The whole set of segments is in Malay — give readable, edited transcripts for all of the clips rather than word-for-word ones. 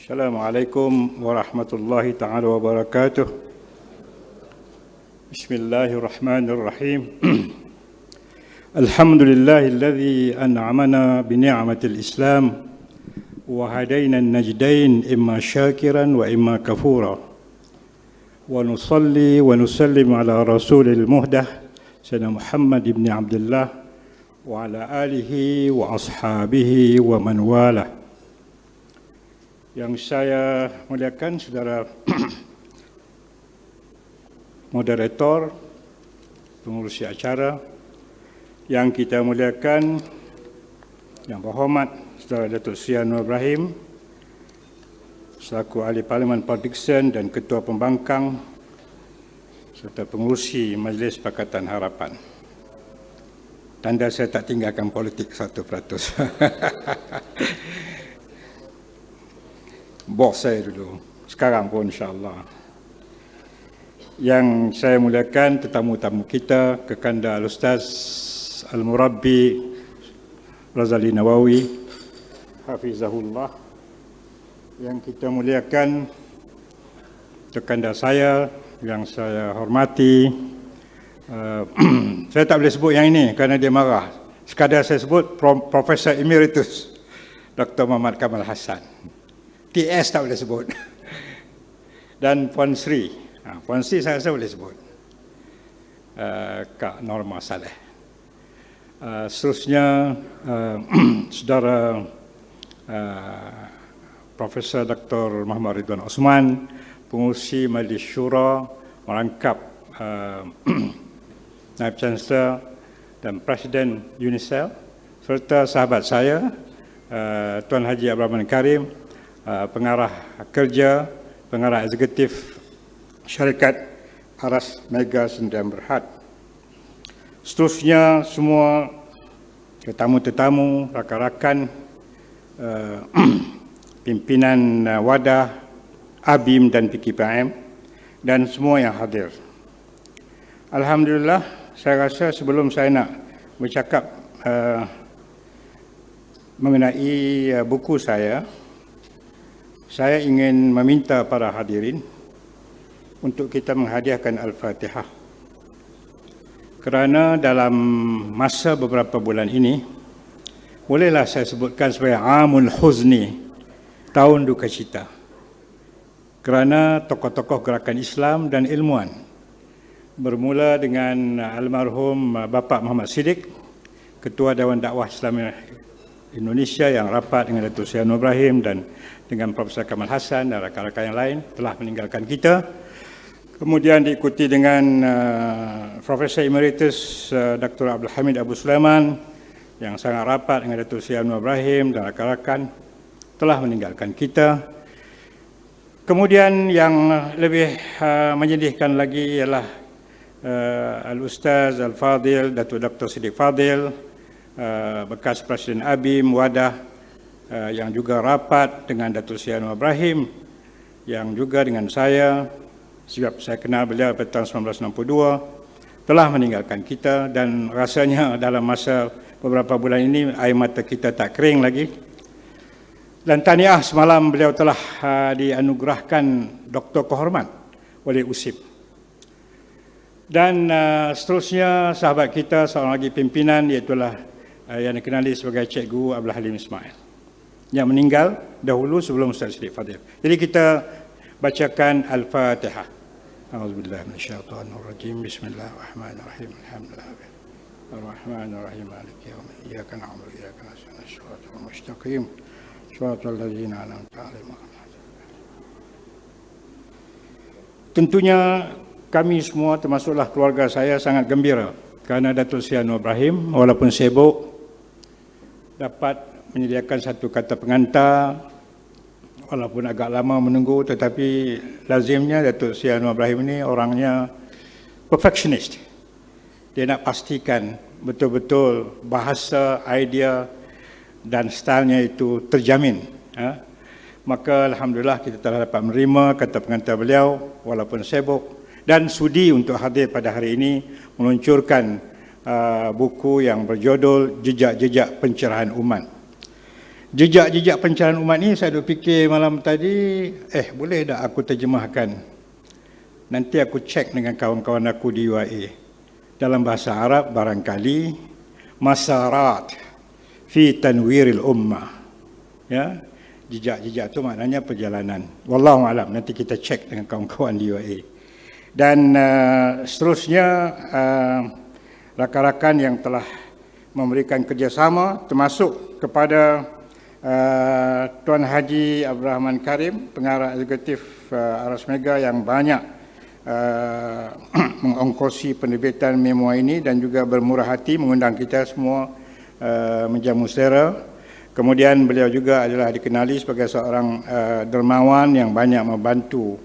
Assalamualaikum warahmatullahi ta'ala wabarakatuh. Bismillahirrahmanirrahim. Alhamdulillahilladzi an'amana bini'matil Islam wa hadaina an-najdain imma syakiran wa imma kafura. Wa nusalli wa nusallim ala rasulil muhdah sayyidina Muhammad ibn Abdullah wa ala alihi wa ashabihi wa man walah. Yang saya muliakan saudara moderator, pengurusi acara, yang kita muliakan, yang berhormat saudara Datuk Seri Anwar Ibrahim selaku Ahli Parlimen Port Dickson dan Ketua Pembangkang serta pengurusi Majlis Pakatan Harapan. Tanda saya tak tinggalkan politik 1%. Bos saya dulu, sekarang pun insya-Allah. Yang saya muliakan tetamu-tamu kita, Kekanda Al-Ustaz Al-Murabbi Razali Nawawi Hafizahullah. Yang kita muliakan Kekanda saya yang saya hormati. Saya tak boleh sebut yang ini kerana dia marah. Sekadar saya sebut Profesor Emeritus Dr. Muhammad Kamal Hassan. TS tak boleh sebut. Dan Puan Sri. Puan Sri saya rasa boleh sebut. Kak Norma Saleh. Seterusnya saudara Profesor Dr. Muhammad Ridwan Osman, pengurusi Majlis Syura merangkap Naib Chancellor dan Presiden UNICEF, serta sahabat saya Tuan Haji Abdul Rahman Karim, pengarah kerja, pengarah eksekutif syarikat Aras Mega Sdn Bhd. Seterusnya semua tetamu-tetamu, rakan-rakan, pimpinan Wadah, ABIM dan PKPM dan semua yang hadir. Alhamdulillah, saya rasa sebelum saya nak bercakap mengenai buku saya ingin meminta para hadirin untuk kita menghadiahkan Al-Fatihah. Kerana dalam masa beberapa bulan ini, bolehlah saya sebutkan sebagai Amul Huzni, tahun duka cita. Kerana tokoh-tokoh gerakan Islam dan ilmuwan, bermula dengan almarhum Bapak Muhammad Siddiq, Ketua Dewan Dakwah Islam Indonesia yang rapat dengan Datuk Seri Anwar Ibrahim dan dengan Profesor Kamal Hassan dan rakan-rakan yang lain telah meninggalkan kita. Kemudian diikuti dengan Profesor Emeritus Dr. Abdul Hamid Abu Sulaiman yang sangat rapat dengan Datuk Seri Anwar Ibrahim dan rakan-rakan telah meninggalkan kita. Kemudian yang lebih menyedihkan lagi ialah Al-Ustaz Al-Fadil Datuk Dr. Siddiq Fadil, bekas Presiden ABIM Wadah, yang juga rapat dengan Datuk Seri Anwar Ibrahim, yang juga dengan saya, sebab saya kenal beliau pada tahun 1962, telah meninggalkan kita. Dan rasanya dalam masa beberapa bulan ini air mata kita tak kering lagi. Dan tahniah semalam beliau telah dianugerahkan Doktor Kehormat oleh USIP. Dan seterusnya sahabat kita seorang lagi pimpinan, iaitulah yang dikenali sebagai Cikgu Abdul Halim Ismail, yang meninggal dahulu sebelum Ustaz Siddiq Fadil. Jadi kita bacakan Al-Fatihah. A'udzubillahi minasyaitonirrajim. Bismillahirrahmanirrahim. Alhamdulillah. Ar-Rahmanir-Rahim. Maliki yaumiddin. Iyyaka na'budu wa iyyaka nasta'in. Shiratal mustaqim. Shiratal ladzina an'amta 'alaihim. Tentunya kami semua, termasuklah keluarga saya, sangat gembira kerana Datuk Seri Anwar Ibrahim walaupun sibuk dapat menyediakan satu kata pengantar, walaupun agak lama menunggu, tetapi lazimnya Datuk Seri Anwar Ibrahim ini orangnya perfectionist. Dia nak pastikan betul-betul bahasa, idea dan stylenya itu terjamin. Maka Alhamdulillah kita telah dapat menerima kata pengantar beliau walaupun sibuk, dan sudi untuk hadir pada hari ini meluncurkan buku yang berjudul Jejak-Jejak Pencerahan Umat. Jejak-jejak pencarian umat ni saya duk fikir malam tadi, boleh tak aku terjemahkan? Nanti aku cek dengan kawan-kawan aku di UIA. Dalam bahasa Arab barangkali masarat fi tanwiril ummah. Ya, jejak-jejak tu maknanya perjalanan. Wallahu alam, nanti kita cek dengan kawan-kawan di UIA. Dan seterusnya rakan-rakan yang telah memberikan kerjasama termasuk kepada Tuan Haji Abdul Rahman Karim, pengarah eksekutif Aras Mega yang banyak mengongkosi penerbitan memo ini dan juga bermurah hati mengundang kita semua menjamu selera. Kemudian beliau juga adalah dikenali sebagai seorang dermawan yang banyak membantu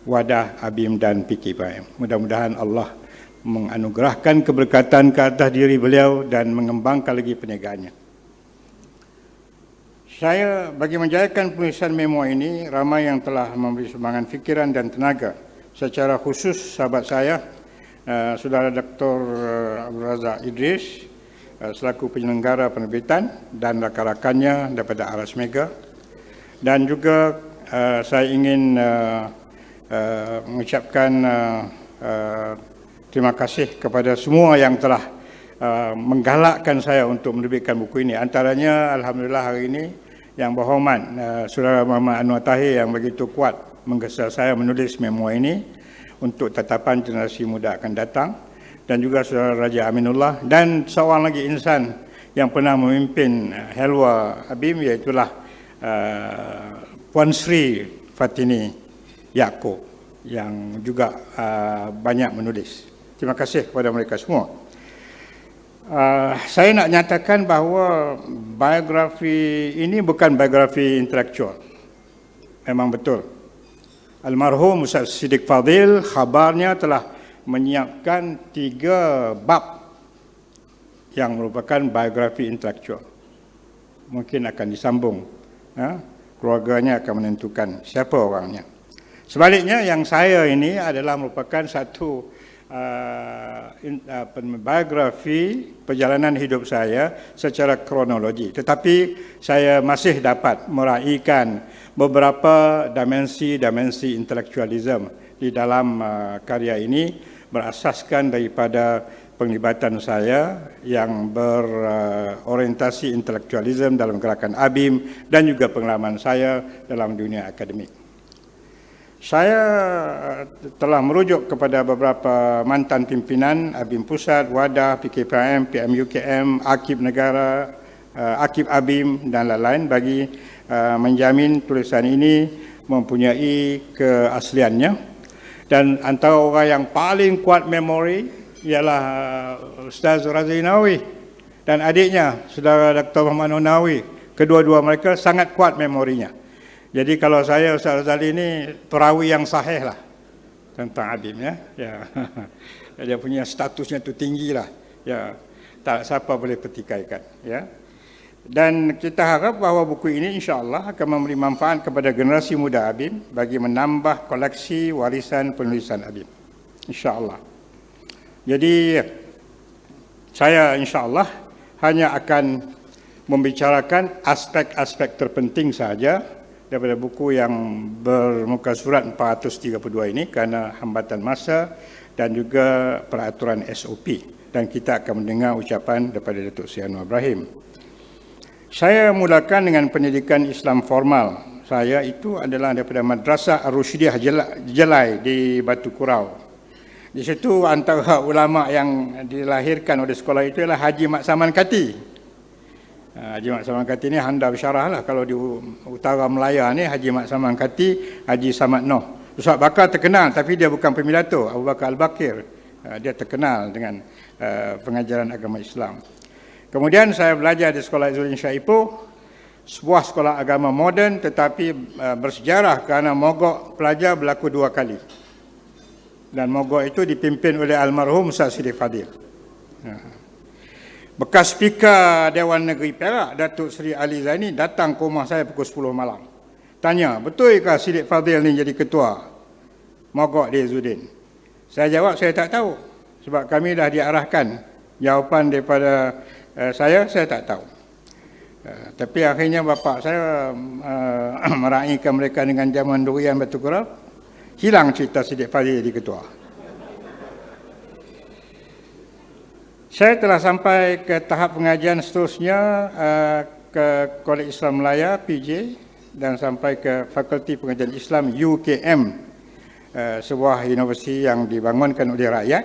wadah ABIM dan PKPM. Mudah-mudahan Allah menganugerahkan keberkatan ke atas diri beliau dan mengembangkan lagi perniagaannya. Saya bagi menjayakan penulisan memo ini, ramai yang telah memberi sumbangan fikiran dan tenaga. Secara khusus sahabat saya, Saudara Dr. Abdul Razak Idris, selaku penyelenggara penerbitan dan rakan-rakannya daripada Aras Mega. Dan juga saya ingin mengucapkan terima kasih kepada semua yang telah menggalakkan saya untuk menerbitkan buku ini. Antaranya, alhamdulillah hari ini, yang berhormat Saudara Muhammad Anwar Tahir yang begitu kuat menggesa saya menulis memo ini untuk tatapan generasi muda akan datang, dan juga Saudara Raja Aminullah, dan seorang lagi insan yang pernah memimpin Helwa ABIM, iaitulah Puan Sri Fatini Yaakob yang juga banyak menulis. Terima kasih kepada mereka semua. Saya nak nyatakan bahawa biografi ini bukan biografi intelektual. Memang betul. Almarhum Ustaz Siddiq Fadil khabarnya telah menyiapkan 3 bab yang merupakan biografi intelektual. Mungkin akan disambung. Keluarganya akan menentukan siapa orangnya. Sebaliknya, yang saya ini adalah merupakan satu biografi perjalanan hidup saya secara kronologi, tetapi saya masih dapat meraihkan beberapa dimensi intelektualisme di dalam karya ini, berasaskan daripada penglibatan saya yang berorientasi intelektualisme dalam gerakan ABIM dan juga pengalaman saya dalam dunia akademik. Saya telah merujuk kepada beberapa mantan pimpinan ABIM Pusat, Wadah, PKPM, PMUKM, Arkib Negara, Arkib ABIM dan lain-lain bagi menjamin tulisan ini mempunyai keasliannya. Dan antara orang yang paling kuat memori ialah Ustaz Razali Nawawi dan adiknya, Saudara Dr. Muhammad Nawawi. Kedua-dua mereka sangat kuat memorinya. Jadi kalau saya, Ustaz Razali ini perawi yang sahih lah tentang ABIM, ya. Dia punya statusnya tu tinggi lah. Ya, tak siapa boleh pertikaikan, ya. Dan kita harap bahawa buku ini insya-Allah akan memberi manfaat kepada generasi muda ABIM bagi menambah koleksi warisan penulisan ABIM. Insya-Allah. Jadi saya insya-Allah hanya akan membicarakan aspek-aspek terpenting saja daripada buku yang bermuka surat 432 ini kerana hambatan masa dan juga peraturan SOP, dan kita akan mendengar ucapan daripada Datuk Seri Anwar Ibrahim. Saya mulakan dengan pendidikan Islam formal. Saya itu adalah daripada Madrasah Ar-Rusydiyah Jelai di Batu Kurau. Di situ antara ulama yang dilahirkan oleh sekolah itu ialah Haji Mat Saman Kati. Haji Mat Saman Kati ni handal bersyarah lah. Kalau di utara Melaya ni, Haji Mat Saman Kati, Haji Samad Noh. Ustaz Bakar terkenal, tapi dia bukan pemidato. Abu Bakar Al-Bakir, dia terkenal dengan pengajaran agama Islam. Kemudian saya belajar di Sekolah Izzuddin Shah Ipoh, sebuah sekolah agama moden tetapi bersejarah kerana mogok pelajar berlaku 2 kali. Dan mogok itu dipimpin oleh almarhum Ustaz Siddiq Fadil. Bekas Spika Dewan Negeri Perak, Datuk Seri Ali Zaini, datang ke rumah saya pukul 10 malam. Tanya, betulkah Siddiq Fadil ni jadi ketua mogok di Izzuddin? Saya jawab, saya tak tahu. Sebab kami dah diarahkan. Jawapan daripada saya tak tahu. Tapi akhirnya bapa saya meraihkan mereka dengan jamuan durian batu kurap. Hilang cerita Siddiq Fazil di ketua. Saya telah sampai ke tahap pengajian seterusnya ke Kolej Islam Melaya PJ dan sampai ke Fakulti Pengajian Islam UKM, sebuah universiti yang dibangunkan oleh rakyat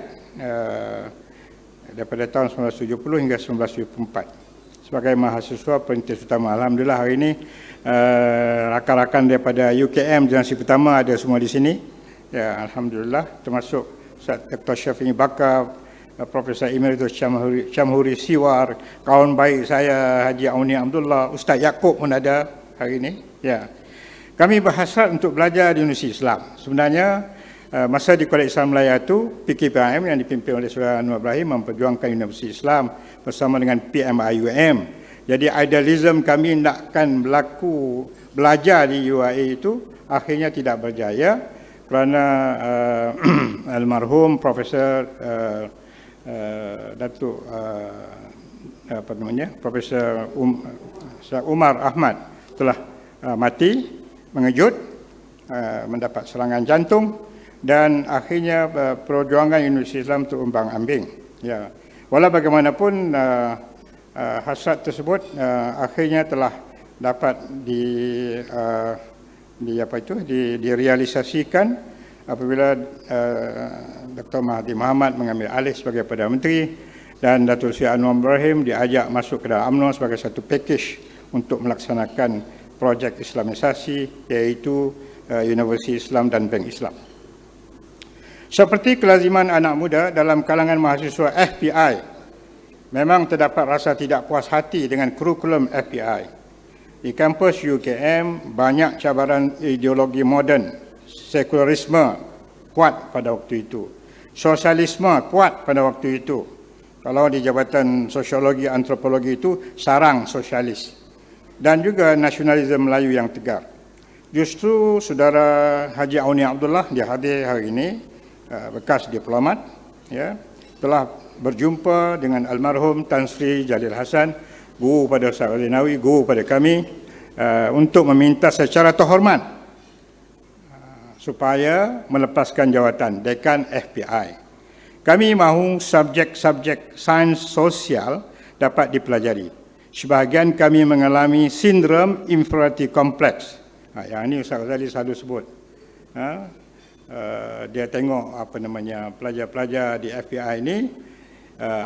daripada tahun 1970 hingga 1974. Sebagai mahasiswa perintis utama, alhamdulillah hari ini rakan-rakan daripada UKM generasi pertama ada semua di sini. Ya, alhamdulillah, termasuk Ustaz Dr. Syafi'i Bakar, Profesor Emeritus Syamhuri Siwar, kawan baik saya Haji Auni Abdullah, Ustaz Yaakob pun ada hari ini. Ya. Kami berhasrat untuk belajar di Universiti Islam. Sebenarnya masa di Kolej Islam Melaya itu, PKPIM yang dipimpin oleh Saudara Anwar Ibrahim memperjuangkan Universiti Islam bersama dengan PMIUM. Jadi idealism kami nakkan berlaku belajar di UIA itu akhirnya tidak berjaya kerana almarhum Profesor Datuk Profesor Umar Ahmad telah mati mengejut, mendapat serangan jantung. Dan akhirnya perjuangan Universiti Islam terumbang-ambing. Ya. Walau bagaimanapun hasrat tersebut akhirnya telah dapat direalisasikan apabila Dr. Mahathir Mohamad mengambil alih sebagai Perdana Menteri dan Datuk Seri Anwar Ibrahim diajak masuk ke dalam UMNO sebagai satu package untuk melaksanakan projek Islamisasi, iaitu Universiti Islam dan Bank Islam. Seperti kelaziman anak muda dalam kalangan mahasiswa FPI, memang terdapat rasa tidak puas hati dengan kurikulum FPI. Di kampus UKM, banyak cabaran ideologi moden, sekularisme kuat pada waktu itu, sosialisme kuat pada waktu itu. Kalau di Jabatan Sosiologi Antropologi itu, sarang sosialis. Dan juga nasionalisme Melayu yang tegar. Justru Saudara Haji Auni Abdullah, dia hadir hari ini, bekas diplomat, ya, telah berjumpa dengan almarhum Tan Sri Jalil Hassan, guru pada Ustaz Razinawi, guru pada kami, untuk meminta secara terhormat supaya melepaskan jawatan Dekan FPI. Kami mahu subjek-subjek sains sosial dapat dipelajari. Sebahagian kami mengalami sindrom inferiority complex. Yang ini Ustaz Razali selalu sebut. Dia tengok pelajar-pelajar di FPI ini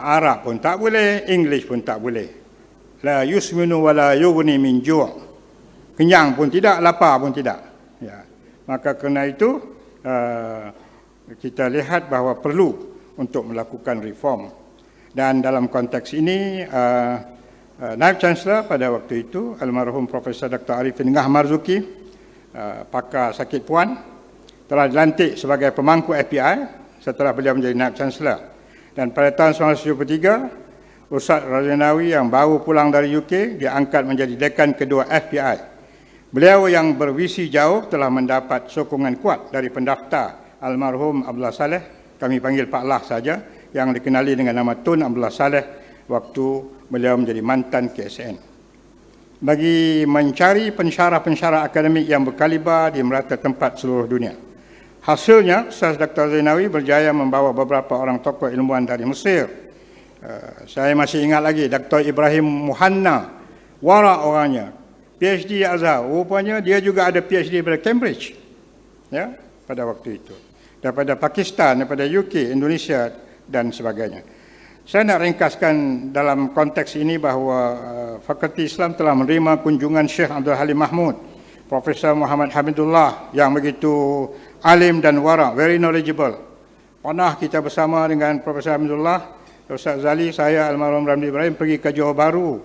Arab pun tak boleh, English pun tak boleh. La yusminu wa la yughni min ju'. Kenyang pun tidak, lapar pun tidak. Ya. Maka kerana itu kita lihat bahawa perlu untuk melakukan reform. Dan dalam konteks ini Naib Chancellor pada waktu itu almarhum Profesor Dr. Arifin Ngah Marzuki, pakar sakit puan, telah dilantik sebagai pemangku FPI setelah beliau menjadi Naib Chancellor. Dan pada tahun 1973, Ustaz Razinawi yang baru pulang dari UK diangkat menjadi dekan kedua FPI. Beliau yang bervisi jauh telah mendapat sokongan kuat dari pendaftar almarhum Abdullah Saleh, kami panggil Pak Lah saja, yang dikenali dengan nama Tun Abdullah Saleh waktu beliau menjadi mantan KSN. Bagi mencari pensyarah-pensyarah akademik yang berkaliber di merata tempat seluruh dunia. Hasilnya, Ustaz Dr. Zainawi berjaya membawa beberapa orang tokoh ilmuwan dari Mesir. Saya masih ingat lagi, Dr. Ibrahim Muhanna, wara orangnya, PhD Azhar, rupanya dia juga ada PhD pada Cambridge, ya, pada waktu itu. Daripada Pakistan, daripada UK, Indonesia dan sebagainya. Saya nak ringkaskan dalam konteks ini bahawa Fakulti Islam telah menerima kunjungan Syekh Abdul Halim Mahmud, Profesor Muhammad Hamidullah yang begitu alim dan wara, very knowledgeable. Pernah kita bersama dengan Profesor Hamidullah, Ustaz Zali, saya almarhum Ramli Ibrahim pergi ke Johor Bahru.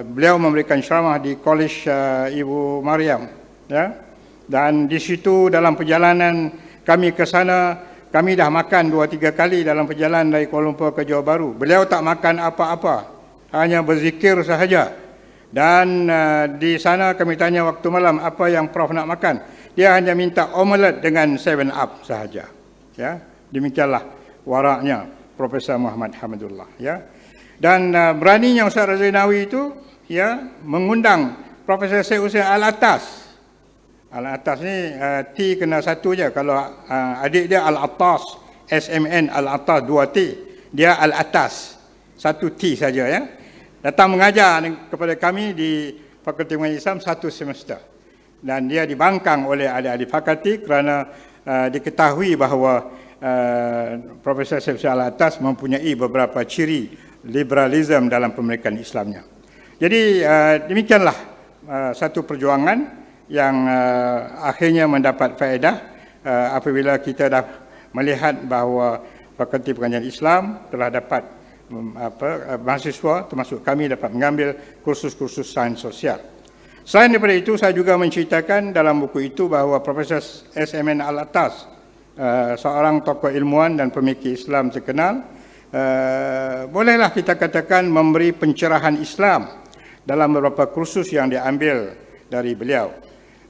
Beliau memberikan ceramah di Kolej Ibu Maryam, ya. Dan di situ dalam perjalanan kami ke sana, kami dah makan 2-3 kali dalam perjalanan dari Kuala Lumpur ke Johor Bahru. Beliau tak makan apa-apa, hanya berzikir sahaja. Dan di sana kami tanya waktu malam apa yang Prof nak makan. Dia hanya minta omelet dengan 7-Up sahaja. Ya, demikianlah waraknya Profesor Muhammad Hamidullah. Ya, dan beraninya Ustaz Razinawi itu ya mengundang Profesor Syed Hussein Al-Attas. Al-Attas ni T kena satu je. Kalau adik dia Al-Attas, SMN Al-Attas 2 T, dia Al-Attas 1 T saja ya. Datang mengajar kepada kami di Fakulti Pengajian Islam 1 semester. Dan dia dibangkang oleh adik-adik fakulti kerana diketahui bahawa Profesor Syed Hussein Al-Attas mempunyai beberapa ciri liberalisme dalam pemerintahan Islamnya. Jadi demikianlah satu perjuangan yang akhirnya mendapat faedah apabila kita dah melihat bahawa Fakulti Pengajian Islam telah dapat mahasiswa termasuk kami dapat mengambil kursus-kursus sains sosial. Selain daripada itu, saya juga menceritakan dalam buku itu bahawa Profesor SMN Al-Attas, seorang tokoh ilmuwan dan pemikir Islam terkenal, bolehlah kita katakan memberi pencerahan Islam dalam beberapa kursus yang diambil dari beliau.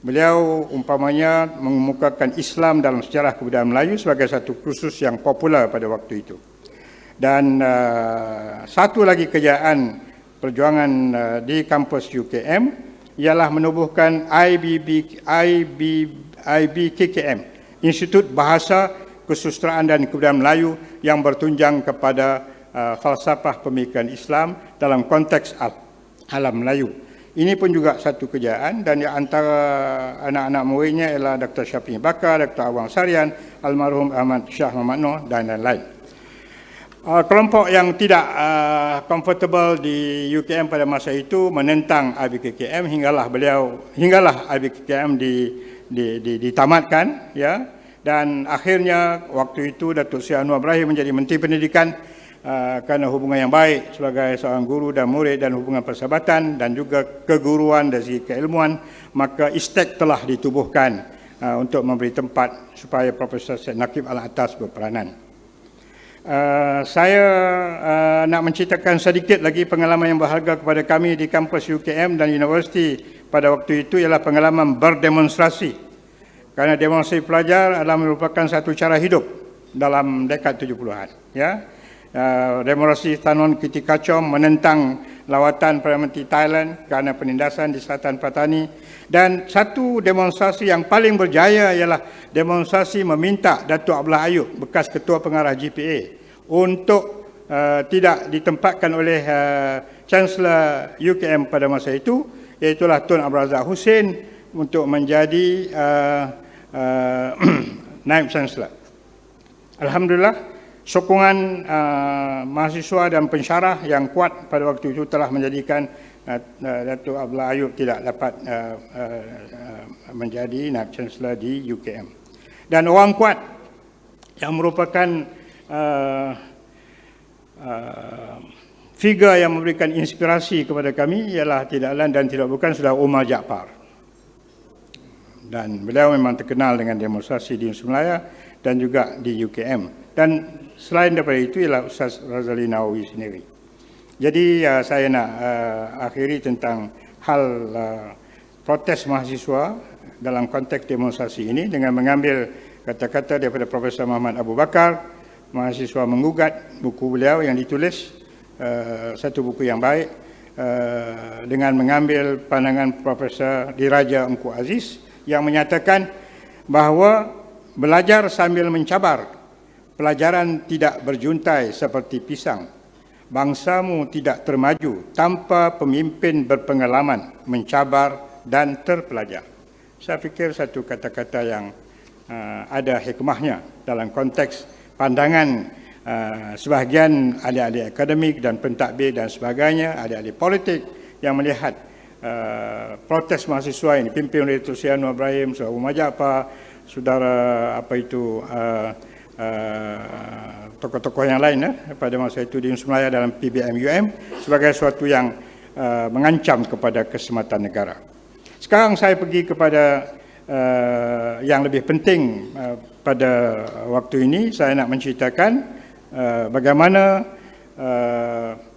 Beliau umpamanya mengemukakan Islam dalam sejarah kebudayaan Melayu sebagai satu kursus yang popular pada waktu itu. Dan satu lagi kejayaan perjuangan di kampus UKM ialah menubuhkan IBKKM, Institut Bahasa, Kesusastraan dan Kebudayaan Melayu yang bertunjang kepada falsafah pemikiran Islam dalam konteks alam Melayu. Ini pun juga satu kejayaan dan di antara anak-anak muridnya ialah Dr. Syafiq Bakar, Dr. Awang Sarian, almarhum Ahmad Shah Muhammad Noor dan lain-lain. Kelompok yang tidak comfortable di UKM pada masa itu menentang IBKKM hinggalah IBKKM ditamatkan ya, dan akhirnya waktu itu Datuk Seri Anwar Ibrahim menjadi Menteri Pendidikan kerana hubungan yang baik sebagai seorang guru dan murid dan hubungan persahabatan dan juga keguruan dari segi keilmuan, maka ISTEC telah ditubuhkan untuk memberi tempat supaya Profesor Syed Naqib Al-Attas berperanan. Saya nak menceritakan sedikit lagi pengalaman yang berharga kepada kami di kampus UKM dan universiti pada waktu itu ialah pengalaman berdemonstrasi. Kerana demonstrasi pelajar adalah merupakan satu cara hidup dalam dekad 70-an. Ya. Demonstrasi Tanon Kiti Kacom menentang lawatan Perdana Menteri Thailand kerana penindasan di Selatan Patani, dan satu demonstrasi yang paling berjaya ialah demonstrasi meminta Datuk Abdullah Ayub, bekas Ketua Pengarah GPA, untuk tidak ditempatkan oleh Chancellor UKM pada masa itu, iaitulah Tun Abdul Razak Hussein, untuk menjadi Naib Chancellor. Alhamdulillah, sokongan mahasiswa dan pensyarah yang kuat pada waktu itu telah menjadikan Datuk Abdullah Ayub tidak dapat menjadi Naib Chancellor di UKM. Dan orang kuat yang merupakan figure yang memberikan inspirasi kepada kami ialah tidak lain dan tidak bukan Saudara Omar Jaafar. Dan beliau memang terkenal dengan demonstrasi di Universiti Malaya dan juga di UKM. Dan selain daripada itu ialah Ustaz Razali Nawawi sendiri. Jadi saya nak akhiri tentang hal protes mahasiswa dalam konteks demonstrasi ini dengan mengambil kata-kata daripada Profesor Muhammad Abu Bakar. Mahasiswa menggugat buku beliau yang ditulis, satu buku yang baik, dengan mengambil pandangan Profesor Diraja Engku Aziz yang menyatakan bahawa belajar sambil mencabar, pelajaran tidak berjuntai seperti pisang. Bangsamu tidak termaju tanpa pemimpin berpengalaman, mencabar dan terpelajar. Saya fikir satu kata-kata yang ada hikmahnya dalam konteks pandangan sebahagian adik-adik akademik dan pentadbir dan sebagainya, adik-adik politik yang melihat protes mahasiswa ini pimpin oleh Datuk Seri Anwar Ibrahim, Saudara Omar Jaafar, Saudara tokoh-tokoh yang lain pada masa itu di Universiti Malaya dalam PBM-UM sebagai sesuatu yang mengancam kepada keselamatan negara. Sekarang saya pergi kepada yang lebih penting pada waktu ini. Saya nak menceritakan bagaimana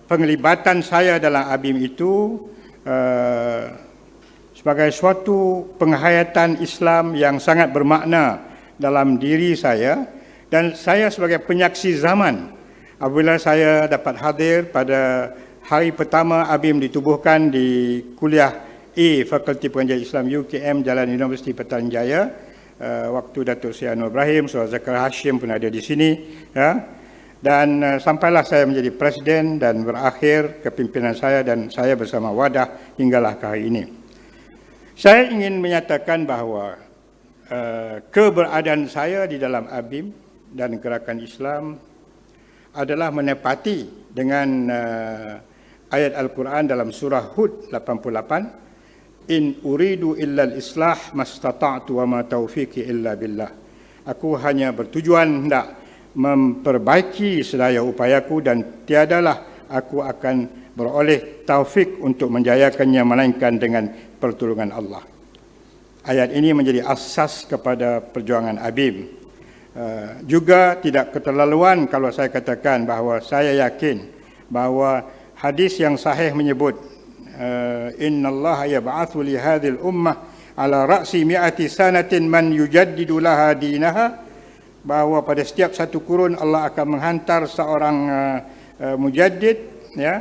penglibatan saya dalam ABIM itu sebagai suatu penghayatan Islam yang sangat bermakna dalam diri saya, dan saya sebagai penyaksi zaman apabila saya dapat hadir pada hari pertama ABIM ditubuhkan di kuliah A Fakulti Pengajian Islam UKM Jalan Universiti Petaling Jaya. Waktu Datuk Seri Anwar Ibrahim, Saudara Zakaria Hashim pun ada di sini. Ya. Dan sampailah saya menjadi presiden dan berakhir kepimpinan saya dan saya bersama Wadah hinggalah ke hari ini. Saya ingin menyatakan bahawa keberadaan saya di dalam ABIM dan Gerakan Islam adalah menepati dengan ayat Al-Quran dalam surah Hud 88, in uridu illa al-islah mastata'tu wa ma taufiqi illa billah. Aku hanya bertujuan hendak memperbaiki sedaya upayaku dan tiadalah aku akan beroleh taufik untuk menjayakannya melainkan dengan pertolongan Allah. Ayat ini menjadi asas kepada perjuangan ABIM. Juga tidak keterlaluan kalau saya katakan bahawa saya yakin bahawa hadis yang sahih menyebut inna Allah yab'athu li hadhil ummah ala ra'si mi'ati sanatin man yujaddidu laha dinaha, bahawa pada setiap satu kurun Allah akan menghantar seorang mujaddid, ya,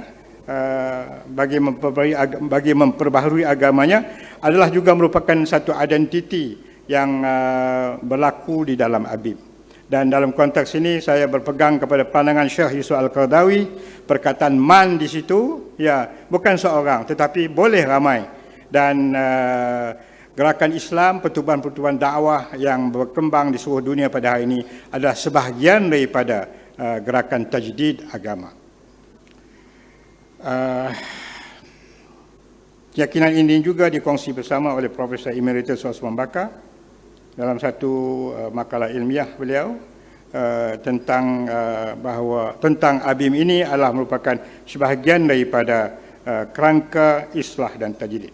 bagi memperbaharui agamanya, adalah juga merupakan satu identiti yang berlaku di dalam ABIM. Dan dalam konteks ini saya berpegang kepada pandangan Syekh Yusuf Al-Qaradawi, perkataan man di situ, ya, bukan seorang tetapi boleh ramai. Dan gerakan Islam, pertubuhan-pertubuhan dakwah yang berkembang di seluruh dunia pada hari ini adalah sebahagian daripada gerakan tajdid agama. Keyakinan ini juga dikongsi bersama oleh Profesor Emeritus Osman Bakar dalam satu makalah ilmiah beliau tentang bahawa tentang ABIM ini adalah merupakan sebahagian daripada kerangka islah dan tajdid.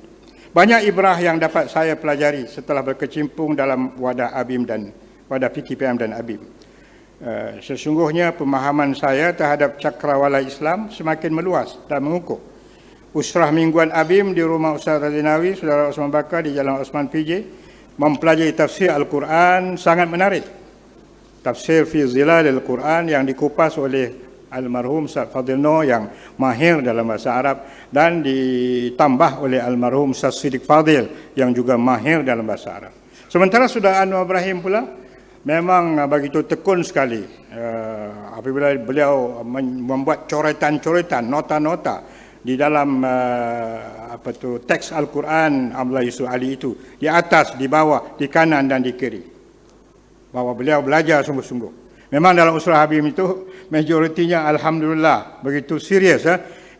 Banyak ibrah yang dapat saya pelajari setelah berkecimpung dalam wadah ABIM dan wadah PKPM dan ABIM. Sesungguhnya pemahaman saya terhadap cakrawala Islam semakin meluas dan mengukuh. Usrah mingguan ABIM di rumah Ustaz Razinawi, Saudara Osman Bakar di Jalan Osman PJ, mempelajari tafsir Al-Quran sangat menarik. Tafsir fi zilal Al-Quran yang dikupas oleh almarhum Ustaz Fadil Noor yang mahir dalam bahasa Arab dan ditambah oleh almarhum Ustaz Siddiq Fadil yang juga mahir dalam bahasa Arab. Sementara Saudara Anwar Ibrahim pula memang begitu tekun sekali apabila beliau membuat coretan-coretan, nota-nota di dalam teks Al-Quran Abdullah Yusuf Ali itu, di atas, di bawah, di kanan dan di kiri, bahwa beliau belajar sungguh-sungguh. Memang dalam usrah ABIM itu majoritinya alhamdulillah begitu serius.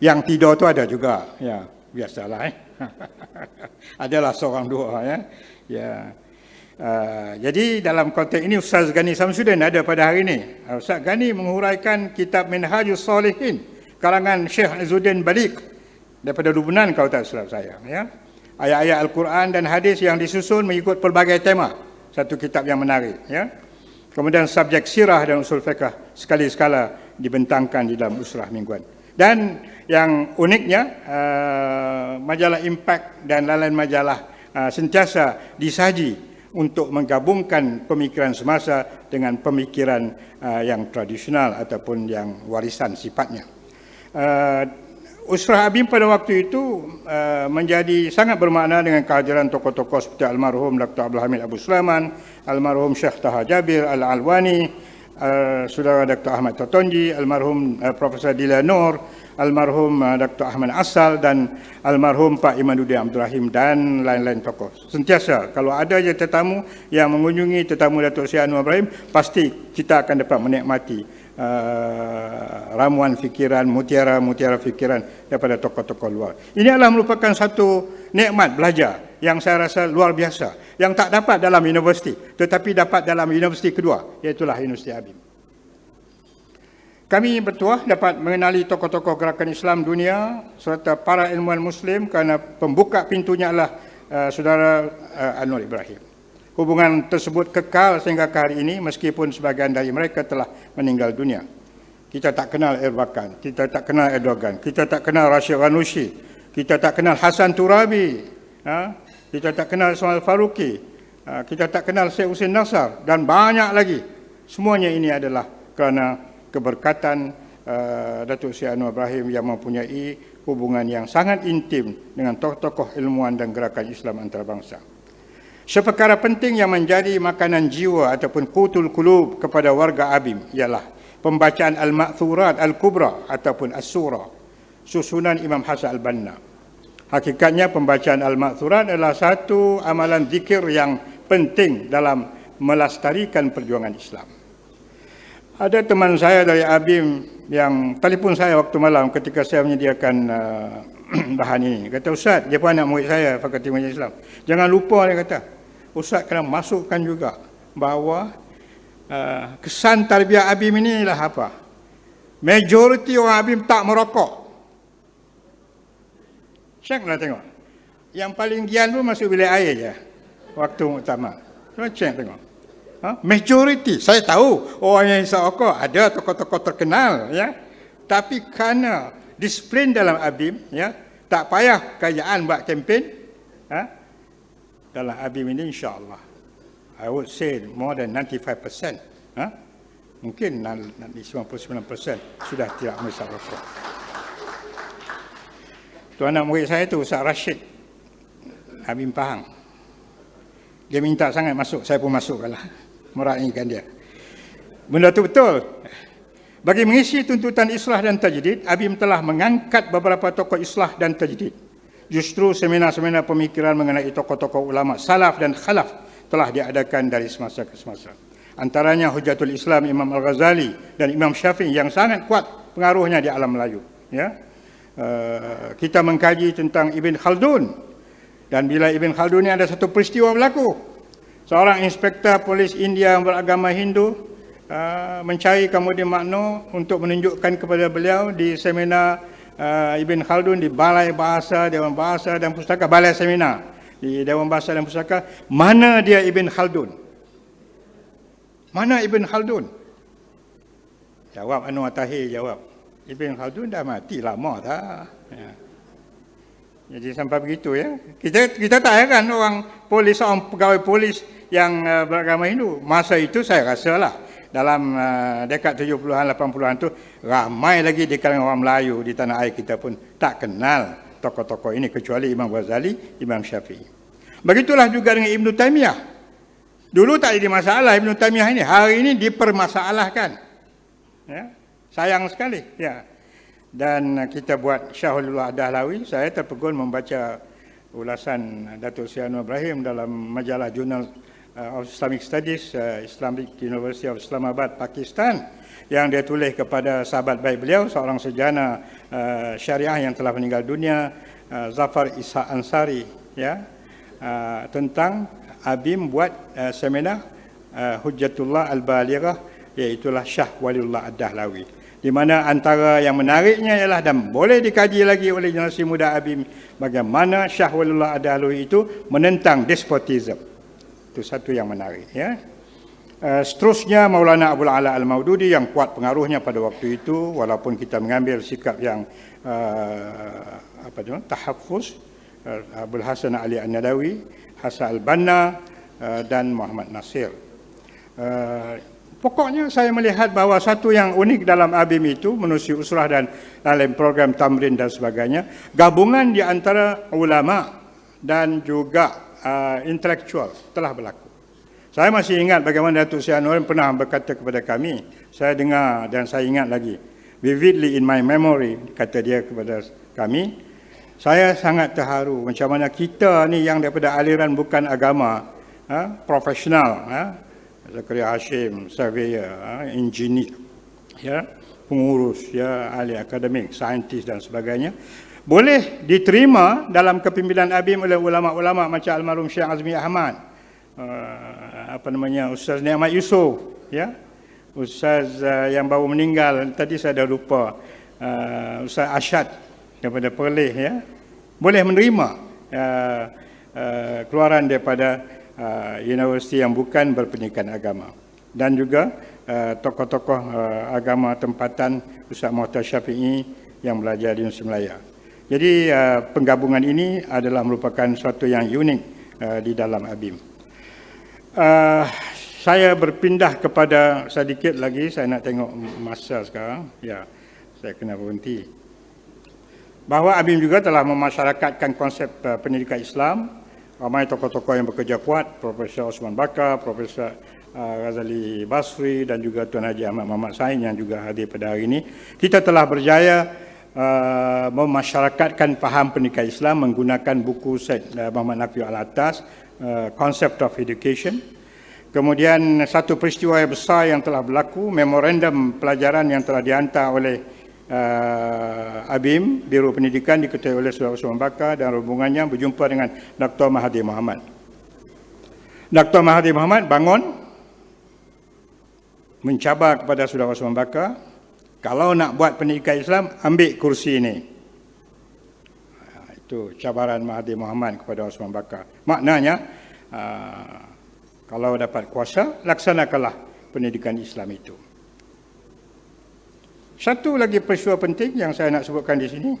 Yang tidak tu ada juga, ya biasalah. Adalah seorang dua, ya. Jadi dalam konteks ini Ustaz Ghani Samsudin ada pada hari ini. Ustaz Ghani menguraikan kitab Minhajus Salihin karangan Syekh Izzuddin Balik daripada Lubnan kalau tak silap saya, ya. Ayat-ayat Al-Quran dan hadis yang disusun mengikut pelbagai tema. Satu kitab yang menarik, ya. Kemudian subjek sirah dan usul fiqh sekali-sekala dibentangkan di dalam usrah mingguan. Dan yang uniknya majalah Impact dan lain-lain majalah sentiasa disaji untuk menggabungkan pemikiran semasa dengan pemikiran yang tradisional ataupun yang warisan sifatnya. Usrah ABIM pada waktu itu menjadi sangat bermakna dengan kehadiran tokoh-tokoh seperti almarhum Dr. Abdul Hamid Abu Sulaiman, almarhum Syekh Taha Jabir Al-Alwani, Saudara Dr. Ahmad Totonji, almarhum Profesor Dila Noor, almarhum Dr. Ahmad Asal dan almarhum Pak Imaduddin Abdul Rahim dan lain-lain tokoh. Sentiasa kalau ada je tetamu yang mengunjungi tetamu Datuk Seri Anwar Ibrahim, pasti kita akan dapat menikmati ramuan fikiran, mutiara-mutiara fikiran daripada tokoh-tokoh luar. Ini adalah merupakan satu nikmat belajar yang saya rasa luar biasa, yang tak dapat dalam universiti, tetapi dapat dalam universiti kedua, iaitulah Universiti ABIM. Kami bertuah dapat mengenali tokoh-tokoh gerakan Islam dunia serta para ilmuwan Muslim kerana pembuka pintunya adalah Saudara Anwar Ibrahim. Hubungan tersebut kekal sehingga ke hari ini meskipun sebahagian dari mereka telah meninggal dunia. Kita tak kenal Erbakan, kita tak kenal Erdogan, kita tak kenal Rashid Ghanushi, kita tak kenal Hasan Turabi, kita tak kenal Ismail Faruqi, kita tak kenal Syekh Hussein Nasar dan banyak lagi. Semuanya ini adalah kerana keberkatan Datuk Seri Anwar Ibrahim yang mempunyai hubungan yang sangat intim dengan tokoh-tokoh ilmuwan dan gerakan Islam antarabangsa. Seperkara penting yang menjadi makanan jiwa ataupun qutul qulub kepada warga ABIM ialah pembacaan Al-Ma'thurat Al-Kubra ataupun As-Surah, susunan Imam Hasan Al-Banna. Hakikatnya pembacaan Al-Ma'thurat adalah satu amalan zikir yang penting dalam melestarikan perjuangan Islam. Ada teman saya dari ABIM yang telefon saya waktu malam ketika saya menyediakan bahan ini. Kata, Ustaz, dia pun anak murid saya, Fakulti Majlis Islam. Jangan lupa, dia kata, Ustaz kena masukkan juga bahawa kesan tarbiyah ABIM ini adalah apa? Majoriti orang ABIM tak merokok. Saya pernah tengok. Yang paling gian pun masuk bilik air je waktu muktamar. Cuba cek tengok. Majoriti, saya tahu orang yang isap rokok ada tokoh-tokoh terkenal, ya. Tapi kerana disiplin dalam ABIM, ya, tak payah kerajaan buat kempen, dalam ABIM ini insya-Allah, I would say more than 95%, mungkin 99% sudah tidak mengisap rokok. Tuan anak murid saya tu Ustaz Rashid ABIM Pahang. Dia minta sangat masuk, saya pun masukkanlah. Meraihkan dia. Benda itu betul. Bagi mengisi tuntutan islah dan tajdid, ABIM telah mengangkat beberapa tokoh islah dan tajdid. Justru seminar-seminar pemikiran mengenai tokoh-tokoh ulama salaf dan khalaf telah diadakan dari semasa ke semasa. Antaranya Hujatul Islam Imam Al-Ghazali dan Imam Syafi'i yang sangat kuat pengaruhnya di alam Melayu. Ya. Kita mengkaji tentang Ibn Khaldun. Dan bila Ibn Khaldun ini ada satu peristiwa berlaku. Seorang inspektor polis India yang beragama Hindu mencari kemudian makna untuk menunjukkan kepada beliau di seminar Ibn Khaldun di Balai Bahasa, Dewan Bahasa dan Pustaka, Balai Seminar di Dewan Bahasa dan Pustaka, mana dia Ibn Khaldun? Mana Ibn Khaldun? Jawab Anwar Tahir, jawab, Ibn Khaldun dah mati lama dah. Ya. Jadi sampai begitu, ya. Kita tak heran orang polis, orang pegawai polis yang beragama Hindu. Masa itu saya rasalah dalam dekad 70-an 80-an tu ramai lagi di kalangan orang Melayu di tanah air kita pun tak kenal tokoh-tokoh ini kecuali Imam Ghazali, Imam Syafi'i. Begitulah juga dengan Ibn Taymiyah. Dulu tak jadi masalah Ibn Taymiyah ini, hari ini dipermasalahkan. Ya, sayang sekali, ya. Dan kita buat Syahulullah Dahlawi, saya terpegun membaca ulasan Datuk Seri Anwar Ibrahim dalam majalah Journal of Islamic Studies, Islamic University of Islamabad, Pakistan, yang dia tulis kepada sahabat baik beliau, seorang sarjana syariah yang telah meninggal dunia, Zafar Ishaq Ansari, ya, tentang ABIM buat seminar Hujjatullah Al-Balighah, iaitulah Syah Waliullah Ad-Dahlawi. Di mana antara yang menariknya ialah dan boleh dikaji lagi oleh generasi muda ABIM bagaimana Syah Waliullah Ad-Dahlawi itu menentang despotisme. Itu satu yang menarik, ya. Seterusnya Maulana Abul Ala Al-Maududi yang kuat pengaruhnya pada waktu itu, walaupun kita mengambil sikap yang tahaffuz, Abul Hasan Ali An-Nadawi, Hasan Al-Banna dan Muhammad Nasir. Pokoknya saya melihat bahawa satu yang unik dalam ABIM itu, menerusi usrah dan dalam program tamrin dan sebagainya, gabungan di antara ulama dan juga intelektual telah berlaku. Saya masih ingat bagaimana Datuk Seri Anwar pernah berkata kepada kami, saya dengar dan saya ingat lagi, vividly in my memory, kata dia kepada kami, saya sangat terharu macam mana kita ni yang daripada aliran bukan agama, profesional, Zakaria Hashim, surveyor, engineer, ya, pengurus, ya, ahli akademik, saintis dan sebagainya, boleh diterima dalam kepimpinan ABIM oleh ulama-ulama macam almarhum Syekh Azmi Ahmad, Ustaz Ni'mat Yusof, ya, Ustaz yang baru meninggal tadi saya dah lupa, Ustaz Ashad daripada Perlis, ya, boleh menerima keluaran daripada universiti yang bukan berpendidikan agama. Dan juga tokoh-tokoh agama tempatan Ustaz Muhtar Syafi'i yang belajar di Universiti Melaya. Jadi penggabungan ini adalah merupakan suatu yang unik di dalam ABIM. Saya berpindah kepada sedikit lagi, saya nak tengok masa sekarang. Ya, saya kena berhenti. Bahawa Abim juga telah memasyarakatkan konsep pendidikan Islam. Ramai tokoh-tokoh yang bekerja kuat, Profesor Osman Bakar, Profesor Ghazali Basri dan juga Tuan Haji Ahmad Muhammad Sain yang juga hadir pada hari ini. Kita telah berjaya memasyarakatkan faham pendidikan Islam menggunakan buku Syed Muhammad Nafi Al-Attas, Concept of Education. Kemudian satu peristiwa yang besar yang telah berlaku, memorandum pelajaran yang telah dihantar oleh Abim, Biro Pendidikan diketuai oleh Saudara Osman Bakar dan rombongannya berjumpa dengan Dr. Mahathir Mohamad. Dr. Mahathir Mohamad bangun mencabar kepada Saudara Osman Bakar, kalau nak buat pendidikan Islam, ambil kursi ini. Itu cabaran Mahathir Mohamad kepada Osman Bakar. Maknanya, kalau dapat kuasa, laksanakanlah pendidikan Islam itu. Satu lagi peristiwa penting yang saya nak sebutkan di sini,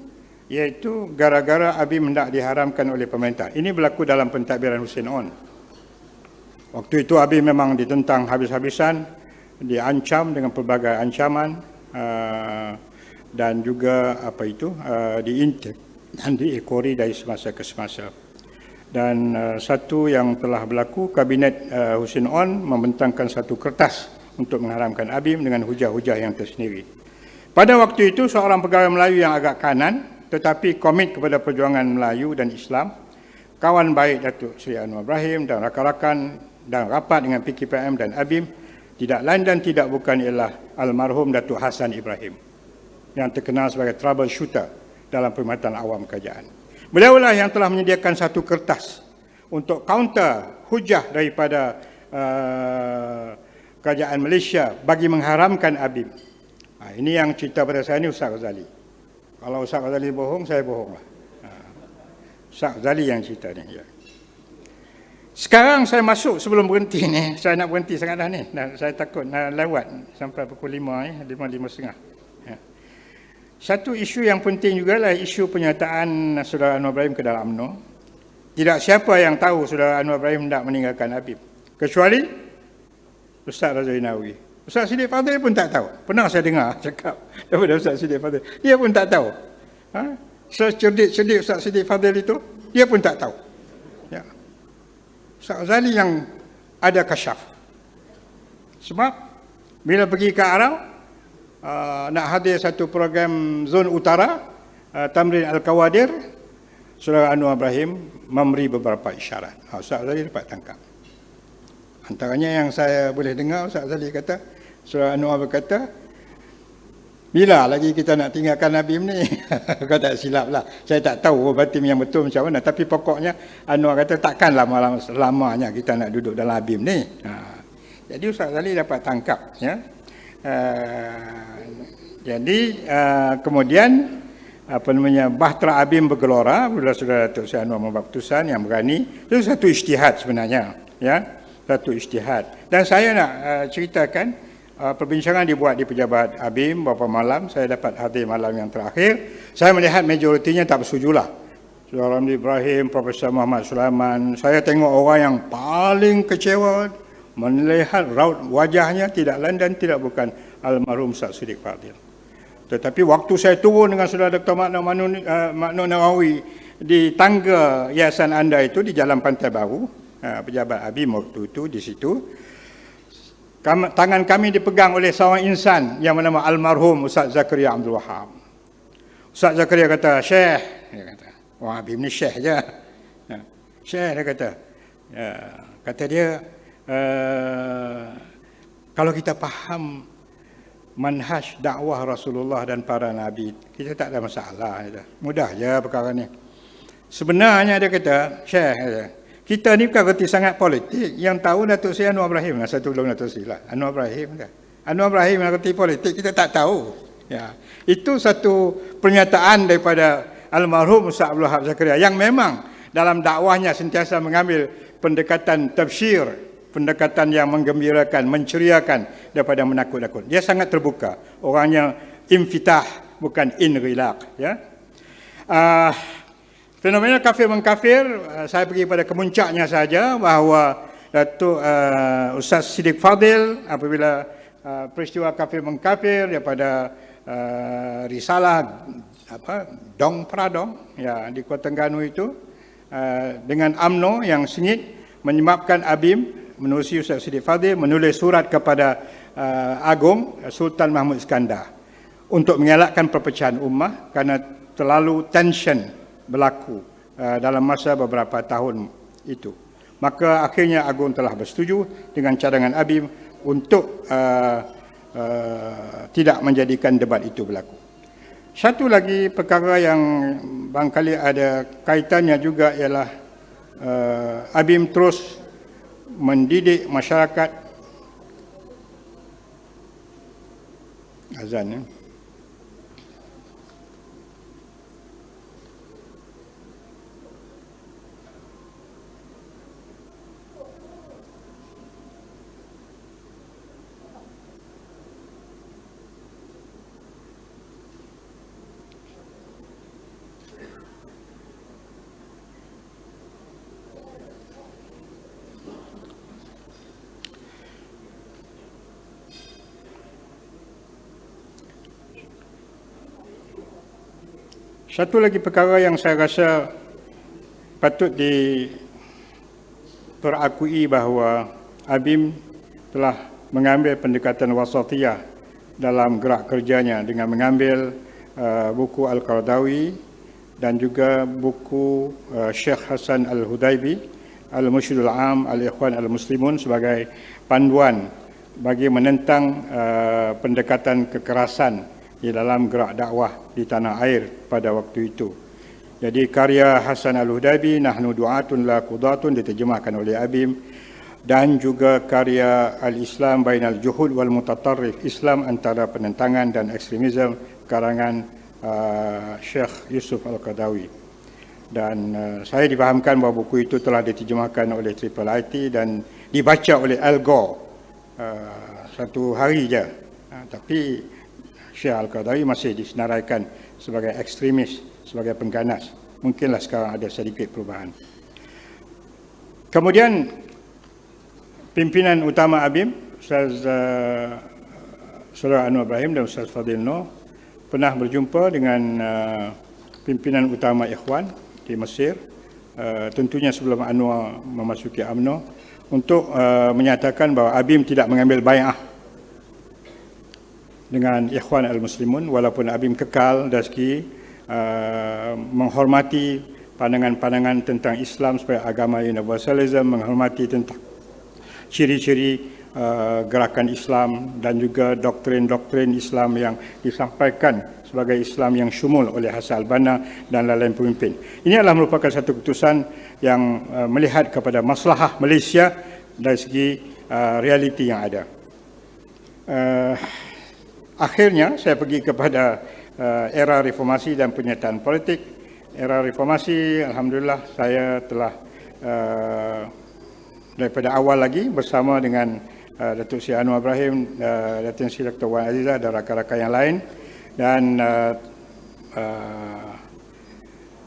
iaitu gara-gara Abim hendak diharamkan oleh pemerintah. Ini berlaku dalam pentadbiran Hussein On. Waktu itu Abim memang ditentang habis-habisan, diancam dengan pelbagai ancaman, dan juga diintik dan diekori dari semasa ke semasa. Dan satu yang telah berlaku, Kabinet Hussein On membentangkan satu kertas untuk mengharamkan Abim dengan hujah-hujah yang tersendiri. Pada waktu itu, seorang pegawai Melayu yang agak kanan tetapi komit kepada perjuangan Melayu dan Islam, kawan baik Datuk Seri Anwar Ibrahim dan rakan-rakan dan rapat dengan PKPM dan Abim, tidak lain dan tidak bukan ialah almarhum Datuk Hassan Ibrahim yang terkenal sebagai troubleshooter dalam Perkhidmatan Awam Kerajaan. Beliaulah yang telah menyediakan satu kertas untuk counter hujah daripada Kerajaan Malaysia bagi mengharamkan Abim. Ini yang cerita pada saya ni Ustaz Ghazali. Kalau Ustaz Ghazali bohong, saya bohonglah. Ustaz Ghazali yang cerita ni. Ya. Sekarang saya masuk sebelum berhenti ni, saya nak berhenti sangat dah ni. Saya takut nak lewat sampai pukul 5, 5:30. Ya. Satu isu yang penting juga lah isu penyertaan Saudara Anwar Ibrahim ke dalam UMNO. Tidak siapa yang tahu Saudara Anwar Ibrahim hendak meninggalkan Abim, kecuali Ustaz Razali Nawawi. Ustaz Siddiq Fadil pun tak tahu. Pernah saya dengar cakap daripada Ustaz Siddiq Fadil. Dia pun tak tahu. Secerdik-cerdik Ustaz Siddiq Fadil itu, dia pun tak tahu. Ya. Ustaz Razali yang ada kasyaf. Sebab bila pergi ke Arab, nak hadir satu program Zon Utara, Tamrin Al-Kawadir, Saudara Anwar Ibrahim memberi beberapa isyarat. Ustaz Razali dapat tangkap. Antaranya yang saya boleh dengar, Ustaz Razali kata, Saudara Anwar berkata, bila lagi kita nak tinggalkan Abim ni? Kau tak silap lah. Saya tak tahu batin yang betul macam mana. Tapi pokoknya Anwar kata takkan lamanya kita nak duduk dalam Abim ni. Jadi Ustaz Razali dapat tangkap. Ya. Jadi kemudian bahtera Abim bergelora bila Saudara Datuk Seri Anwar membuat keputusan yang berani. Itu satu ijtihad sebenarnya. Ya. Satu ijtihad. Dan saya nak ceritakan, perbincangan dibuat di pejabat Abim beberapa malam. Saya dapat hadir malam yang terakhir. Saya melihat majoritinya tak bersetujulah. Saudara Ramli Ibrahim, Profesor Muhammad Sulaiman. Saya tengok orang yang paling kecewa, melihat raut wajahnya tidak lain dan tidak bukan almarhum Ustaz Siddiq Fadil. Tetapi waktu saya turun dengan Saudara Dr. Makno Nawawi di tangga Yayasan Anda itu di Jalan Pantai Baru, pejabat Abim waktu itu di situ, tangan kami dipegang oleh seorang insan yang bernama almarhum Ustaz Zakaria Abdul Wahab. Ustaz Zakaria kata, Syekh, dia kata, wah Abim ni Syekh je. Syekh dia kata, kata dia, kalau kita faham manhaj dakwah Rasulullah dan para Nabi, kita tak ada masalah. Mudah je perkara ni. Sebenarnya dia kata, Syekh, kita ni bukan reti sangat politik. Yang tahu Datuk Seri Anwar Ibrahim lah. Satu belum Datuk Seri lah. Anwar Ibrahim kan. Anwar Ibrahim yang reti politik, kita tak tahu. Ya. Itu satu pernyataan daripada almarhum Ustaz Abdul Wahab Zakaria yang memang dalam dakwahnya sentiasa mengambil pendekatan tafsir, pendekatan yang menggembirakan, menceriakan daripada menakut-nakut. Dia sangat terbuka. Orangnya infitah, bukan inrilaq. Ya. Fenomena kafir-mengkafir, saya pergi pada kemuncaknya saja bahawa Datuk Ustaz Siddiq Fadil apabila peristiwa kafir-mengkafir daripada risalah Dong Pradong ya di Kota Terengganu itu dengan UMNO yang sengit menyebabkan ABIM menerusi Ustaz Siddiq Fadil menulis surat kepada Agong Sultan Mahmud Iskandar untuk mengelakkan perpecahan ummah kerana terlalu tension berlaku dalam masa beberapa tahun itu. Maka akhirnya Agong telah bersetuju dengan cadangan ABIM untuk tidak menjadikan debat itu berlaku. Satu lagi perkara yang barangkali ada kaitannya juga ialah ABIM terus mendidik masyarakat azan ya. Satu lagi perkara yang saya rasa patut diperakui bahawa ABIM telah mengambil pendekatan wasatiyah dalam gerak kerjanya dengan mengambil buku Al-Qaradawi dan juga buku Syekh Hasan Al-Hudaybi Al-Mursyidul Am Al-Ikhwan Al-Muslimun sebagai panduan bagi menentang pendekatan kekerasan di dalam gerak dakwah di tanah air pada waktu itu. Jadi karya Hasan Al-Hudaybi Nahnu Du'atun La Qudatun diterjemahkan oleh ABIM dan juga karya Al-Islam Bainal Juhud wal Mutatarrif, Islam antara penentangan dan ekstremisme karangan Syekh Yusuf Al-Qadawi. Dan saya difahamkan bahawa buku itu telah diterjemahkan oleh Triple IT dan dibaca oleh Al Gore satu hari je. Tapi Syekh Al-Qadawi masih disenaraikan sebagai ekstremis, sebagai pengganas. Mungkinlah sekarang ada sedikit perubahan. Kemudian pimpinan utama ABIM, Ustaz Saudara Anwar Ibrahim dan Ustaz Fadil Noor pernah berjumpa dengan pimpinan utama Ikhwan di Mesir, tentunya sebelum Anwar memasuki UMNO, untuk menyatakan bahawa ABIM tidak mengambil bai'ah dengan Ikhwan Al-Muslimun, walaupun ABIM kekal dari segi menghormati pandangan-pandangan tentang Islam sebagai agama universalism, menghormati tentang ciri-ciri gerakan Islam dan juga doktrin-doktrin Islam yang disampaikan sebagai Islam yang syumul oleh Hassan Al-Banna dan lain-lain pemimpin. Ini adalah merupakan satu keputusan yang melihat kepada maslahah Malaysia dari segi realiti yang ada. Akhirnya saya pergi kepada era reformasi dan penyataan politik. Era reformasi, alhamdulillah saya telah daripada awal lagi bersama dengan Datuk Seri Anwar Ibrahim, Datuk Seri Dr. Wan Azizah dan rakan-rakan yang lain, dan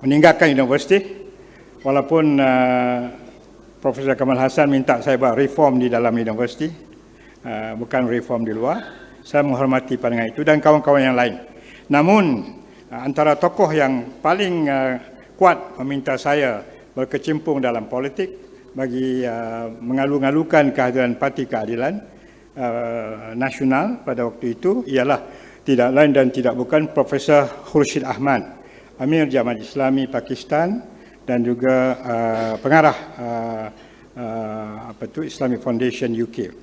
meninggalkan universiti walaupun Profesor Kamal Hassan minta saya buat reform di dalam universiti, bukan reform di luar. Saya menghormati pandangan itu dan kawan-kawan yang lain. Namun antara tokoh yang paling kuat meminta saya berkecimpung dalam politik bagi mengalu-ngalukan kehadiran Parti Keadilan Nasional pada waktu itu ialah tidak lain dan tidak bukan Profesor Khurshid Ahmad, Amir Jamaat Islami Pakistan dan juga pengarah Islamic Foundation UK.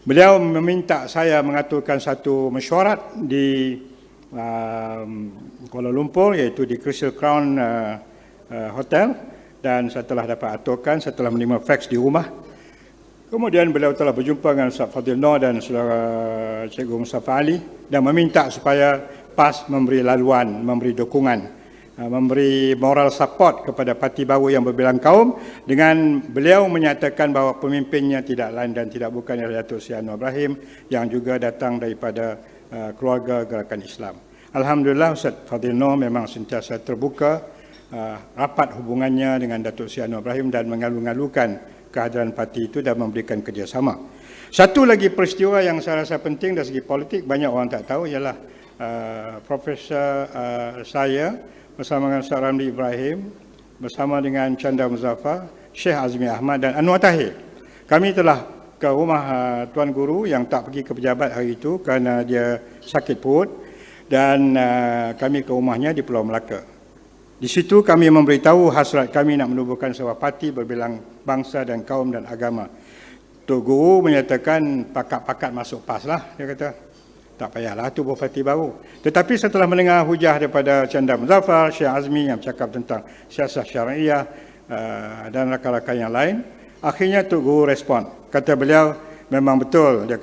Beliau meminta saya mengaturkan satu mesyuarat di Kuala Lumpur, iaitu di Crystal Crown Hotel, dan saya telah dapat aturkan setelah menerima fax di rumah. Kemudian beliau telah berjumpa dengan Ustaz Fadil Noor dan Saudara Cikgu Mustafa Ali dan meminta supaya PAS memberi laluan, memberi dukungan, memberi moral support kepada parti baru yang berbilang kaum, dengan beliau menyatakan bahawa pemimpinnya tidak lain dan tidak bukan ialah Datuk Seri Anwar Ibrahim yang juga datang daripada keluarga gerakan Islam. Alhamdulillah Ustaz Fadil Noor memang sentiasa terbuka, rapat hubungannya dengan Datuk Seri Anwar Ibrahim dan mengalu-ngalukan kehadiran parti itu dan memberikan kerjasama. Satu lagi peristiwa yang saya rasa penting dari segi politik, banyak orang tak tahu, ialah Profesor saya bersama dengan Ustaz Ramli Ibrahim, bersama dengan Chandra Muzaffar, Syekh Azmi Ahmad dan Anwar Tahir. Kami telah ke rumah Tuan Guru yang tak pergi ke pejabat hari itu kerana dia sakit perut, dan kami ke rumahnya di Pulau Melaka. Di situ kami memberitahu hasrat kami nak menubuhkan sebuah parti berbilang bangsa dan kaum dan agama. Tok Guru menyatakan pakat-pakat masuk PAS lah, dia kata. Tak payahlah tubuh parti baru. Tetapi setelah mendengar hujah daripada Chandra Muzaffar, Syekh Azmi yang cakap tentang siasat syariah dan rakan-rakan yang lain, akhirnya Tok Guru respon. Kata beliau, memang betul dia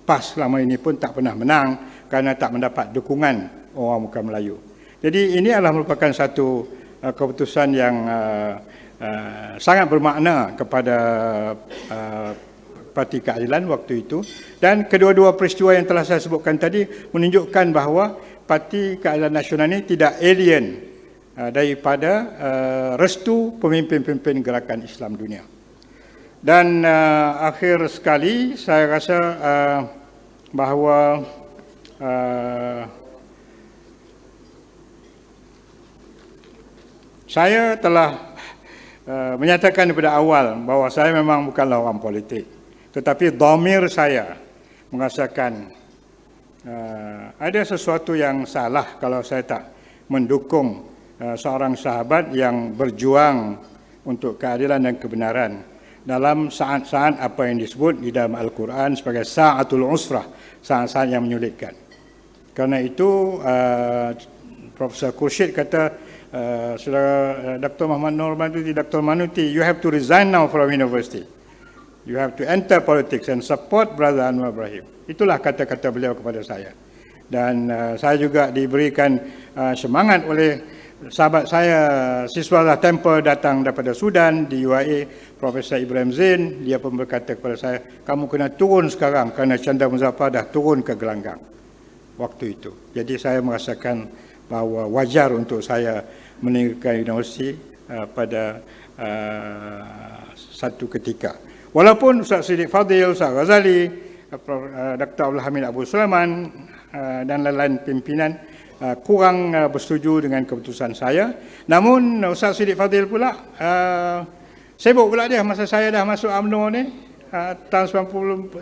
PAS selama ini pun tak pernah menang kerana tak mendapat dukungan orang bukan Melayu. Jadi ini adalah merupakan satu keputusan yang sangat bermakna kepada Parti Keadilan waktu itu, dan kedua-dua peristiwa yang telah saya sebutkan tadi menunjukkan bahawa Parti Keadilan Nasional ini tidak alien daripada restu pemimpin-pemimpin gerakan Islam dunia. Dan akhir sekali saya rasa bahawa saya telah menyatakan daripada awal bahawa saya memang bukanlah orang politik, tetapi dhamir saya merasakan ada sesuatu yang salah kalau saya tak mendukung seorang sahabat yang berjuang untuk keadilan dan kebenaran dalam saat-saat apa yang disebut di dalam Al-Quran sebagai sa'atul usrah, saat-saat yang menyulitkan. Kerana itu Profesor Khurshid kata, Saudara Dr. Muhammad Nur Manuti, Dr. Manuti, you have to resign now from university. You have to enter politics and support Brother Anwar Ibrahim. Itulah kata-kata beliau kepada saya. Dan saya juga diberikan semangat oleh sahabat saya, siswa Temple datang daripada Sudan di UAE, Profesor Ibrahim Zain. Dia pun berkata kepada saya, kamu kena turun sekarang kerana Chandra Muzaffar dah turun ke gelanggang waktu itu. Jadi saya merasakan bahawa wajar untuk saya meninggalkan universiti pada satu ketika. Walaupun Ustaz Siddiq Fadil, Ustaz Ghazali, Dr. Abdul Hamid Abu Sulaiman dan lain-lain pimpinan kurang bersetuju dengan keputusan saya. Namun Ustaz Siddiq Fadil pula sibuk pula dia masa saya dah masuk UMNO ni tahun 1994,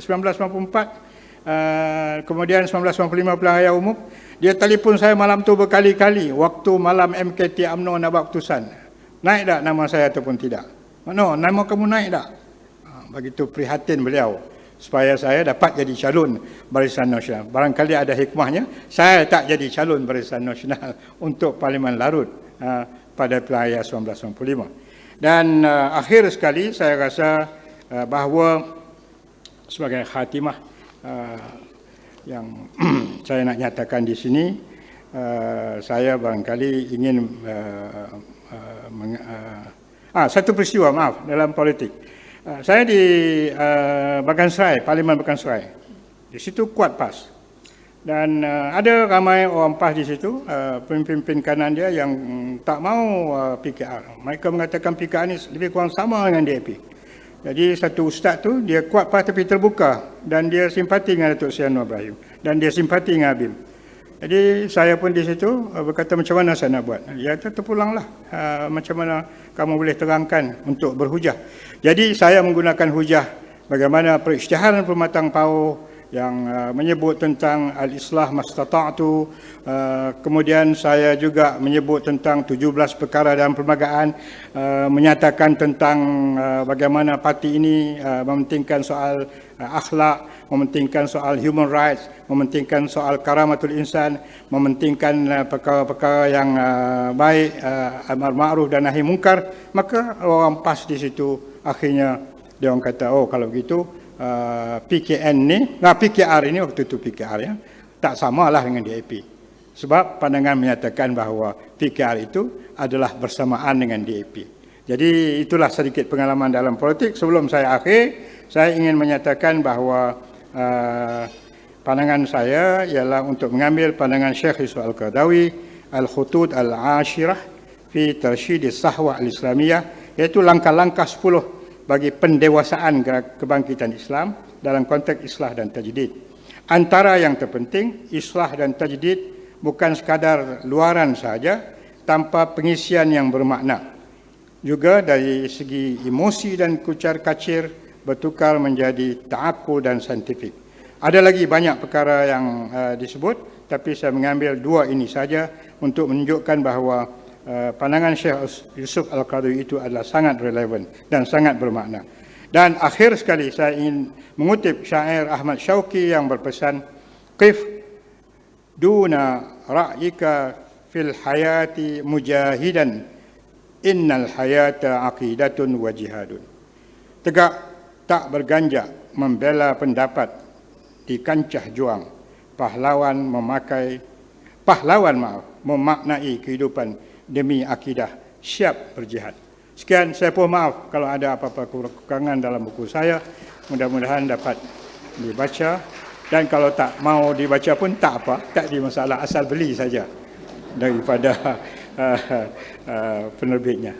kemudian 1995 pilihan raya umum. Dia telefon saya malam tu berkali-kali waktu malam MKT UMNO nak buat keputusan. Naik tak nama saya ataupun tidak? No, nama kamu naik tak? Begitu prihatin beliau supaya saya dapat jadi calon Barisan Nasional. Barangkali ada hikmahnya, saya tak jadi calon Barisan Nasional untuk Parlimen Larut pada pilihan raya 1995. Dan akhir sekali saya rasa bahawa sebagai khatimah yang saya nak nyatakan di sini, saya barangkali ingin satu peristiwa, maaf, dalam politik. Saya di Bagansrai, Parlimen Bagansrai. Di situ kuat PAS. Dan ada ramai orang PAS di situ, pemimpin kanan dia yang tak mau PKR. Mereka mengatakan PKR ni lebih kurang sama dengan DAP. Jadi satu ustaz tu dia kuat PAS tapi terbuka, dan dia simpati dengan Datuk Seri Anwar Ibrahim dan dia simpati dengan Abim. Jadi saya pun di situ berkata macam mana saya nak buat. Ya terpulanglah, macam mana kamu boleh terangkan untuk berhujah. Jadi saya menggunakan hujah bagaimana perisytiharan pematang pauh yang menyebut tentang al-islah mastata'tu. Kemudian saya juga menyebut tentang 17 perkara dalam perlembagaan, menyatakan tentang bagaimana parti ini mementingkan soal akhlak, mementingkan soal human rights, mementingkan soal karamatul insan, mementingkan perkara-perkara yang baik, amar ma'ruf dan nahi mungkar. Maka orang PAS di situ akhirnya dia orang kata, oh kalau begitu PKR ini waktu itu PKR ya, tak samalah dengan DAP. Sebab pandangan menyatakan bahawa PKR itu adalah bersamaan dengan DAP. Jadi itulah sedikit pengalaman dalam politik. Sebelum saya akhir, saya ingin menyatakan bahawa pandangan saya ialah untuk mengambil pandangan Syekh Yusuf Al-Qaradawi, Al-Khutut Al-Ashirah fi Tarsyid As-Sahwah Al-Islamiyah, iaitu langkah-langkah 10 bagi pendewasaan kebangkitan Islam dalam konteks islah dan tajdid. Antara yang terpenting, islah dan tajdid bukan sekadar luaran sahaja tanpa pengisian yang bermakna. Juga dari segi emosi dan kucar-kacir bertukar menjadi ta'akul dan saintifik. Ada lagi banyak perkara yang disebut, tapi saya mengambil dua ini saja untuk menunjukkan bahawa pandangan Syekh Yusuf Al-Qaradawi itu adalah sangat relevan dan sangat bermakna. Dan akhir sekali saya ingin mengutip syair Ahmad Syauqi yang berpesan, qif duna ra'yika fil hayati mujahidan innal hayata aqidatun wa jihadun. Tegak tak berganjak membela pendapat di kancah juang, pahlawan memaknai kehidupan demi akidah, siap berjihad. Sekian, saya mohon maaf kalau ada apa-apa kekurangan dalam buku saya. Mudah-mudahan dapat dibaca. Dan kalau tak mau dibaca pun tak apa, tak ada masalah, asal beli saja daripada penerbitnya.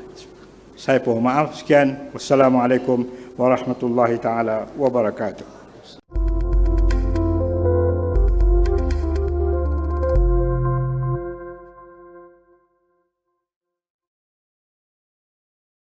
Saya mohon maaf. Sekian, wassalamualaikum warahmatullahi taala wabarakatuh.